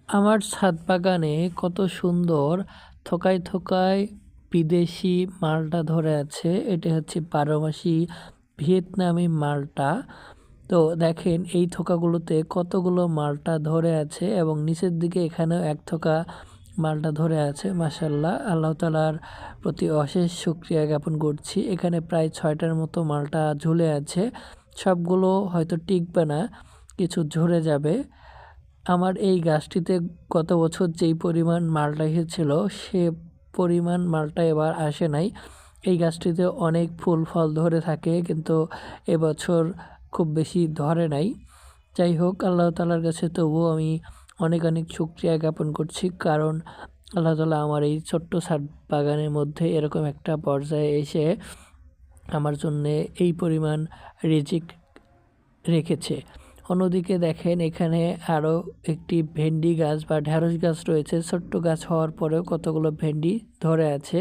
আমার ছাদ বাগানে কত সুন্দর থোকায় থোকায় বিদেশি মালটা ধরে আছে। এটা হচ্ছে 12 মাসি ভিয়েতনামি মালটা। তো দেখেন এই থোকাগুলোতে কতগুলো মালটা ধরে আছে এবং নিচের দিকে এখানেও এক থোকা মালটা ধরে আছে। মাশাআল্লাহ, আল্লাহ তাআলার প্রতি অশেষ শুকরিয়া জ্ঞাপন করছি। এখানে প্রায় 6টার মতো মালটা ঝুলে আছে। সবগুলো হয়তো টিকবে না, কিছু ঝরে যাবে। আমার এই গাছটিতে গত বছর যেই পরিমাণ মালটা এসেছিল সে পরিমাণ মালটা এবার আসে নাই। এই গাছটিতে অনেক ফুল ফল ধরে থাকে, কিন্তু এবছর খুব বেশি ধরে নাই। যাই হোক, আল্লাহ তাআলার কাছে তবুও আমি অনেক অনেক শুকরিয়া জ্ঞাপন করছি, কারণ আল্লাহ তাআলা আমার এই ছোট্ট ছাদ বাগানের মধ্যে এরকম একটা পর্যায়ে এসে আমার জন্যে এই পরিমাণ রিজিক রেখেছে। অন্যদিকে দেখেন এখানে আরও একটি ভেন্ডি গাছ বা ঢ্যাঁড়স গাছ রয়েছে। ছোট্ট গাছ হওয়ার পরেও কতগুলো ভেন্ডি ধরে আছে।